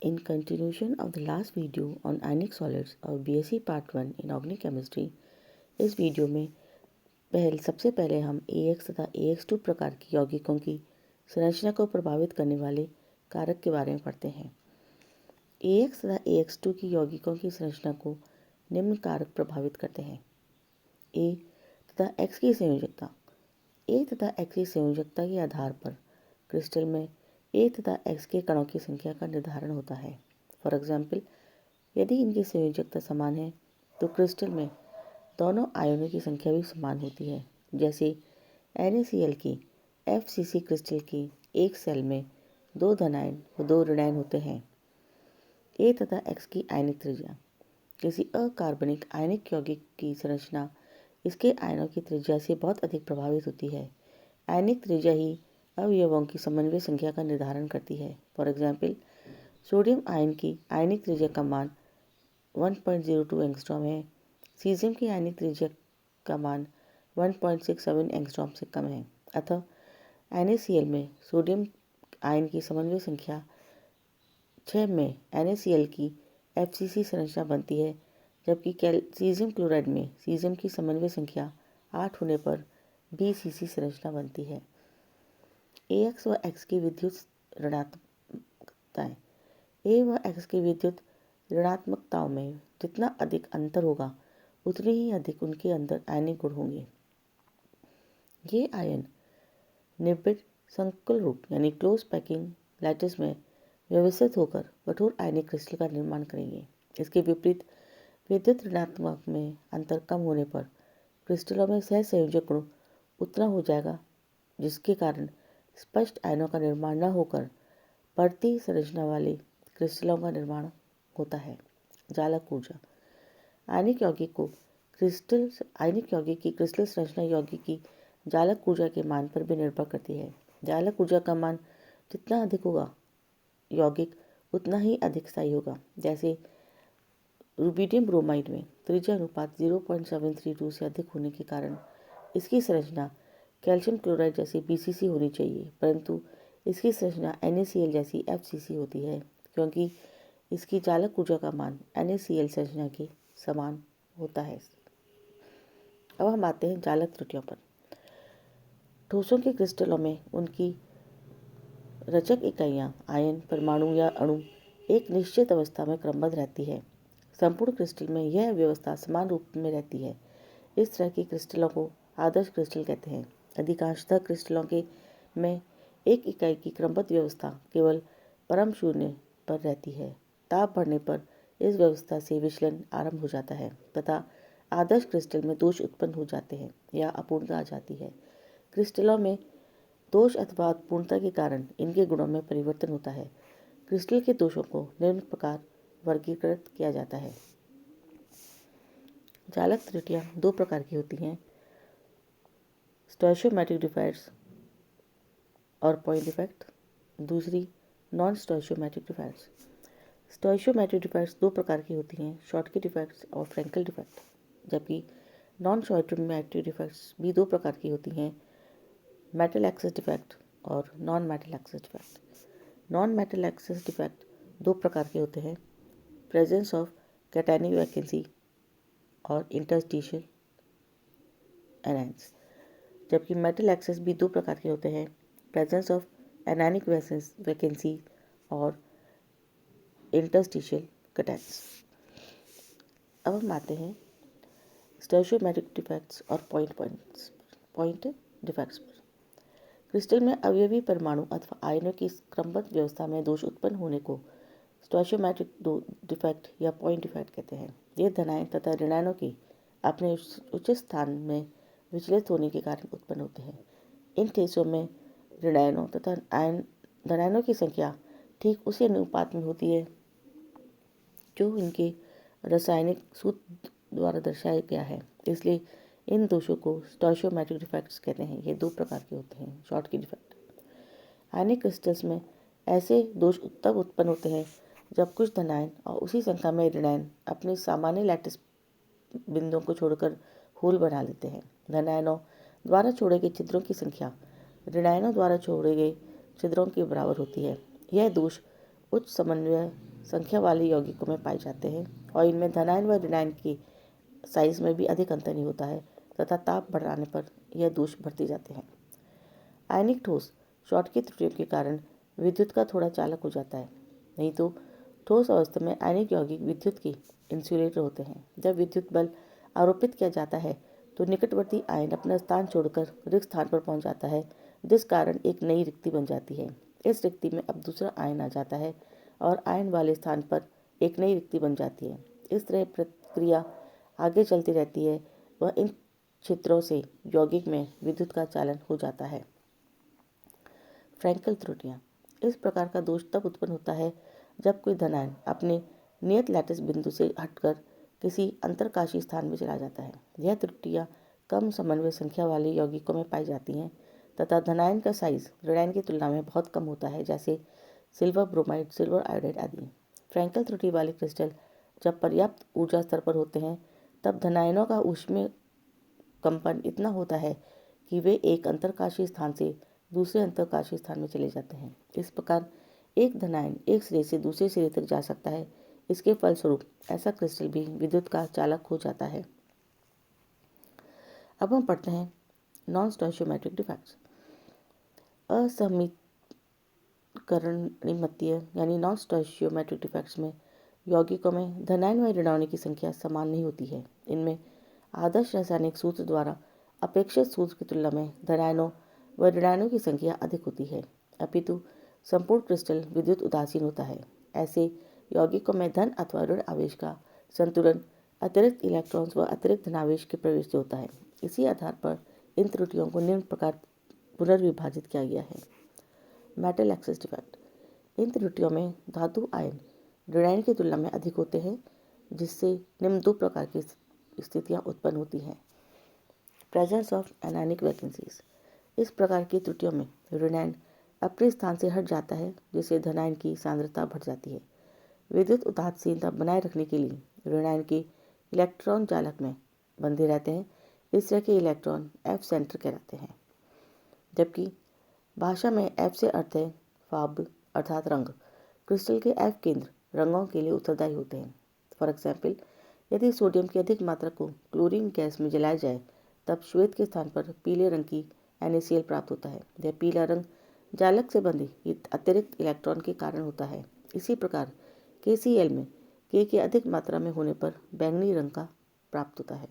In continuation of the last video on ionic solids of BSc Part 1 in Organic Chemistry, इस video में सबसे पहले हम AX तथा AX2 प्रकार की यौगिकों की संरचना को प्रभावित करने वाले कारक के बारे में पढ़ते हैं। AX तथा AX2 की यौगिकों की संरचना को निम्न कारक प्रभावित करते हैं। A तथा X की संयोजकता। A तथा X की संयोजकता के आधार पर क्रिस्टल में A तथा X के कणों की संख्या का निर्धारण होता है। फॉर एग्जाम्पल, यदि इनकी संयोजकता समान है तो क्रिस्टल में दोनों आयनों की संख्या भी समान होती है। जैसे NaCl की FCC क्रिस्टल की एक सेल में 2 धनायन व 2 ऋणायन होते हैं। A तथा X की आयनिक त्रिज्या। किसी अकार्बनिक आयनिक यौगिक की संरचना इसके आयनों की त्रिज्या से बहुत अधिक प्रभावित होती है। आयनिक त्रिज्या ही अवयवों की समन्वय संख्या का निर्धारण करती है। फॉर एग्जाम्पल, सोडियम आयन की आयनिक त्रिज्या का मान 1.02 एंगस्ट्रॉम है। सीजियम की आयनिक त्रिज्या का मान 1.67 एंगस्ट्रॉम से कम है। अतः NaCl में सोडियम आयन की समन्वय संख्या 6 में NaCl की FCC संरचना बनती है, जबकि सीजियम क्लोराइड में सीजियम की समन्वय संख्या 8 होने पर BCC संरचना बनती है। AX व X की विद्युत ऋणात्मकताएं। A व X की विद्युत ऋणात्मकताओं में जितना अधिक अंतर होगा उतने ही अधिक उनके अंदर आयनिक गुण होंगे। ये आयन निबिड संकुल रूप यानी क्लोज पैकिंग लैटिस में व्यवस्थित होकर कठोर आयनिक क्रिस्टल का निर्माण करेंगे। इसके विपरीत विद्युत ऋणात्मक में अंतर कम होने पर क्रिस्टलों में सहसंयोजक गुण उतना हो जाएगा जिसके कारण स्पष्ट आयनों का निर्माण न होकर बढ़ती संरचना वाले क्रिस्टलों का निर्माण होता है। जालक ऊर्जा। आयनिक यौगिक की क्रिस्टल संरचना यौगिक की जालक ऊर्जा के मान पर भी निर्भर करती है। जालक ऊर्जा का मान जितना अधिक होगा यौगिक उतना ही अधिक स्थायी होगा। जैसे रुबिडियम ब्रोमाइड में त्रिज्या अनुपात 0.732 से अधिक होने के कारण इसकी संरचना कैल्शियम क्लोराइड जैसी BCC होनी चाहिए, परंतु इसकी संरचना NaCl जैसी FCC होती है क्योंकि इसकी जालक ऊर्जा का मान NaCl संरचना के समान होता है। अब हम आते हैं जालक त्रुटियों पर। ठोसों के क्रिस्टलों में उनकी रचक इकाइयाँ आयन, परमाणु या अणु एक निश्चित अवस्था में क्रमबद्ध रहती है। संपूर्ण क्रिस्टल में यह व्यवस्था समान रूप में रहती है। इस तरह की क्रिस्टलों को आदर्श क्रिस्टल कहते हैं। अधिकांशतः क्रिस्टलों में एक इकाई की क्रमबद्ध व्यवस्था केवल परम शून्य पर रहती है। ताप बढ़ने पर इस व्यवस्था से विचलन आरंभ हो जाता है तथा आदर्श क्रिस्टल में दोष उत्पन्न हो जाते हैं या अपूर्णता आ जाती है। क्रिस्टलों में दोष अथवा अपूर्णता के कारण इनके गुणों में परिवर्तन होता है। क्रिस्टल के दोषों को निम्न प्रकार वर्गीकृत किया जाता है। जालक त्रुटियाँ 2 प्रकार की होती हैं, स्टोइशियोमेट्रिक डिफेक्ट्स और पॉइंट डिफेक्ट। दूसरी नॉन स्टोइशियोमेट्रिक डिफेक्ट्स। स्टोइशियोमेट्रिक डिफेक्ट्स 2 प्रकार की होती हैं, शॉटकी डिफेक्ट्स और फ्रैंकल डिफेक्ट। जबकि नॉन स्टोइशियोमेट्रिक डिफेक्ट्स भी 2 प्रकार की होती हैं, मेटल एक्सेस डिफेक्ट और non metal access defect. Non metal access defect 2 प्रकार के होते हैं, प्रेजेंस ऑफ कैटायनिक वैकेंसी और इंटरस्टिशियल एनायंस। जबकि मेटल एक्सेस भी 2 प्रकार के होते हैं, प्रेजेंस ऑफ एनायनिक वैकेंसी और इंटरस्टिशियल कैटायंस। अब हम आते हैं स्टोइशियोमेट्रिक डिफेक्ट्स और पॉइंट डिफेक्ट्स पर। क्रिस्टल में अवयवी परमाणु अथवा आयनों की क्रमबद्ध व्यवस्था में दोष उत्पन्न होने को स्टोइशियोमेट्रिक डिफेक्ट या पॉइंट डिफेक्ट कहते हैं। ये धनायन तथा ऋणायनों की अपने उचित स्थान में विचलित होने के कारण उत्पन्न होते हैं। इन ठोसों में ऋणायनों तथा धनायनों की संख्या ठीक उसी अनुपात में होती है जो इनके रासायनिक सूत्र द्वारा दर्शाया गया है। इसलिए इन दोषों को स्टोइशियोमेट्रिक डिफेक्ट्स कहते हैं। ये 2 प्रकार के होते हैं, शॉटकी डिफेक्ट। आयनिक क्रिस्टल्स में ऐसे दोष तब उत्पन्न होते हैं जब कुछ धनायन और उसी संख्या में ऋणायन अपनी सामान्य लैटिस बिंदुओं को छोड़कर होल बना लेते हैं। धनायनों द्वारा छोड़े गए छिद्रों की संख्या ऋणायनों द्वारा छोड़े गए छिद्रों के बराबर होती है। यह दोष उच्च समन्वय संख्या वाले यौगिकों में पाए जाते हैं और इनमें धनायन व ऋणायन की साइज में भी अधिक अंतर नहीं होता है तथा ताप बढ़ाने पर यह दोष बढ़ते जाते हैं। आयनिक ठोस शॉर्ट की त्रुटियों के कारण विद्युत का थोड़ा चालक हो जाता है, नहीं तो ठोस अवस्था में आयनिक यौगिक विद्युत की इंसुलेटर होते हैं। जब विद्युत बल आरोपित किया जाता है तो निकटवर्ती आयन अपना स्थान छोड़कर रिक्त स्थान पर पहुंच जाता है, जिस कारण एक नई रिक्ति बन जाती है। इस रिक्ति में अब दूसरा आयन आ जाता है और आयन वाले स्थान पर एक नई रिक्ति बन जाती है। इस तरह प्रक्रिया आगे चलती रहती है व इन क्षेत्रों से यौगिक में विद्युत का चालन हो जाता है। फ्रैंकल त्रुटियाँ। इस प्रकार का दोष तब उत्पन्न होता है जब कोई धनायन अपने नियत लैटिस बिंदु से हटकर किसी अंतरकाशी स्थान में चला जाता है। यह त्रुटियाँ कम समन्वय संख्या वाले यौगिकों में पाई जाती हैं तथा धनायन का साइज ऋणायन की तुलना में बहुत कम होता है, जैसे सिल्वर ब्रोमाइड, सिल्वर आयोडाइड आदि। फ्रैंकल त्रुटि वाले क्रिस्टल जब पर्याप्त ऊर्जा स्तर पर होते हैं तब धनायनों का ऊष्मीय कंपन इतना होता है कि वे एक अंतरकाशी स्थान से दूसरे अंतरकाशी स्थान में चले जाते हैं। इस प्रकार एक धनायन एक सिरे से दूसरे सिरे तक जा सकता है। इसके फलस्वरूप ऐसा क्रिस्टल भी विद्युत का चालक हो जाता है। अब हम पढ़ते हैं नॉन स्टोइचियोमेट्रिक डिफेक्ट्स। असमीकरणिमत्तीय यानी नॉन स्टोइचियोमेट्रिक डिफेक्ट्स में यौगिकों में धनायन व ऋणायनों की संख्या समान नहीं होती है। इनमें आदर्श रासायनिक सूत्र द्वारा अपेक्षित सूत्र की तुलना में धनायनों व ऋणायनों की संख्या अधिक होती है, अपितु संपूर्ण क्रिस्टल विद्युत उदासीन होता है। ऐसे यौगिकों में धन अथवा ऋण आवेश का संतुलन अतिरिक्त इलेक्ट्रॉन्स व अतिरिक्त धनावेश के प्रवेश से होता है। इसी आधार पर इन त्रुटियों को निम्न प्रकार पुनर्विभाजित किया गया है। Metal access defect. इन त्रुटियों में धातु आयन ऋणायन की तुलना में अधिक होते हैं, जिससे निम्न दो प्रकार की स्थितियां उत्पन्न होती हैं। Presence of anionic vacancies. इस प्रकार की त्रुटियों में ऋणायन अपने स्थान से हट जाता है, जिससे धनायन की सांद्रता बढ़ जाती है। विद्युत उदासीनता बनाए रखने के लिए ऋणायन के इलेक्ट्रॉन जालक में बंधे रहते हैं। इस तरह के इलेक्ट्रॉन एफ सेंटर कहलाते हैं, जबकि भाषा में एफ से अर्थ है फाब अर्थात रंग। क्रिस्टल के एफ केंद्र रंगों के लिए उत्तरदायी होते हैं। फॉर एग्जाम्पल, यदि सोडियम की अधिक मात्रा को क्लोरीन गैस में जलाया जाए तब श्वेत के स्थान पर पीले रंग की NaCl प्राप्त होता है। यह पीला रंग जालक से बंधे अतिरिक्त इलेक्ट्रॉन के कारण होता है। इसी प्रकार KCl में K की अधिक मात्रा में होने पर बैंगनी रंग का प्राप्त होता है।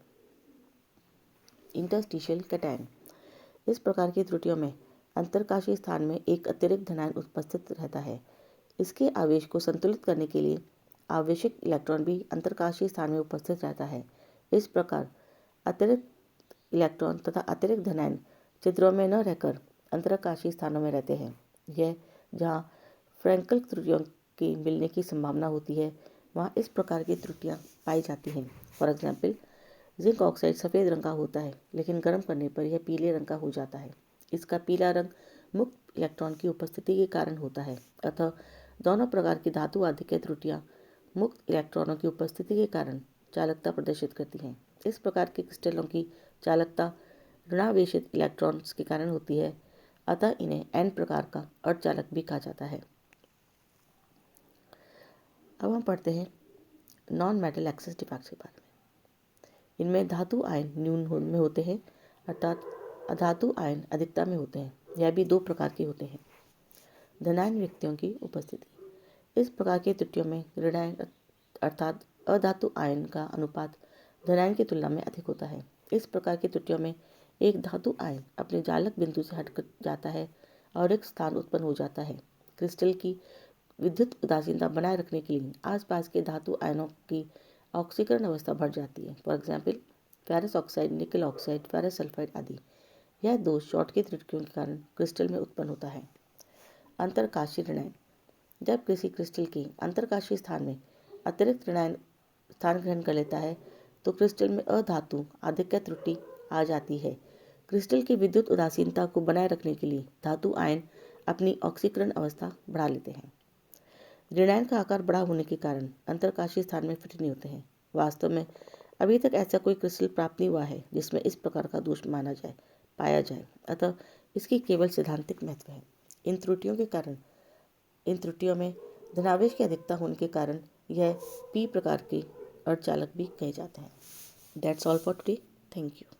Interstitial cation. इस प्रकार की त्रुटियों में अंतरकाशी स्थान में एक अतिरिक्त धनायन उपस्थित रहता है। इसके आवेश को संतुलित करने के लिए आवश्यक इलेक्ट्रॉन भी अंतरकाशी स्थान में उपस्थित रहता है। इस प्रकार अतिरिक्त इलेक्ट्रॉन तथा अतिरिक्त धनायन चित्रों में न रहकर अंतरकाशी स्थानों में रहते हैं। यह जहाँ फ्रैंकल त्रुटियों की मिलने की संभावना होती है, वहाँ इस प्रकार की त्रुटियाँ पाई जाती हैं। फॉर एग्जाम्पल, जिंक ऑक्साइड सफ़ेद रंग का होता है, लेकिन गर्म करने पर यह पीले रंग का हो जाता है। इसका पीला रंग मुक्त इलेक्ट्रॉन की उपस्थिति के कारण होता है। अतः दोनों प्रकार की धातु आदि की त्रुटियाँ मुक्त इलेक्ट्रॉनों की उपस्थिति के कारण चालकता प्रदर्शित करती हैं। इस प्रकार के क्रिस्टलों की चालकता ऋणावेशित इलेक्ट्रॉन्स के कारण होती है, अतः इन्हें N प्रकार का अर्धचालक भी कहा जाता है। अब हम पढ़ते हैं नॉन मेटल एक्सेस डिफेक्ट्स के बारे में। इनमें धातु आयन न्यून में होते हैं, अर्थात अधातु आयन अधिकता में होते हैं। यह भी दो प्रकार के होते हैं। धनायन व्यक्तियों की उपस्थिति। इस प्रकार की त्रुटियों में ऋणायन अर्थात अधातु आयन का अनुपात धनायन की तुलना में अधिक होता है। इस प्रकार की त्रुटियों में एक धातु आयन अपने जालक बिंदु से हटकर जाता है और एक स्थान उत्पन्न हो जाता है। क्रिस्टल की विद्युत उदासीनता बनाए रखने के लिए आसपास के धातु आयनों की ऑक्सीकरण अवस्था बढ़ जाती है। फॉर एग्जाम्पल, फेरस ऑक्साइड, निकल ऑक्साइड, फेरस सल्फाइड आदि। यह दोष शॉर्ट की त्रुटियों के कारण क्रिस्टल में उत्पन्न होता है। अंतरकाशी ऋणायन। जब किसी क्रिस्टल के अंतरकाशी स्थान में अतिरिक्त ऋणायन स्थान ग्रहण कर लेता है तो क्रिस्टल में अधातु आधिक्य त्रुटि आ जाती है। क्रिस्टल की विद्युत उदासीनता को बनाए रखने के लिए धातु आयन अपनी ऑक्सीकरण अवस्था बढ़ा लेते हैं। ऋणायन का आकार बड़ा होने के कारण अंतरकाशी स्थान में फिट नहीं होते हैं। वास्तव में अभी तक ऐसा कोई क्रिस्टल प्राप्त नहीं हुआ है जिसमें इस प्रकार का दोष पाया जाए, अतः इसकी केवल सैद्धांतिक महत्व है। इन त्रुटियों में धनावेश की अधिकता होने के कारण यह पी प्रकार के अर्धचालक भी कहे जाते हैं। That's all for today. Thank you.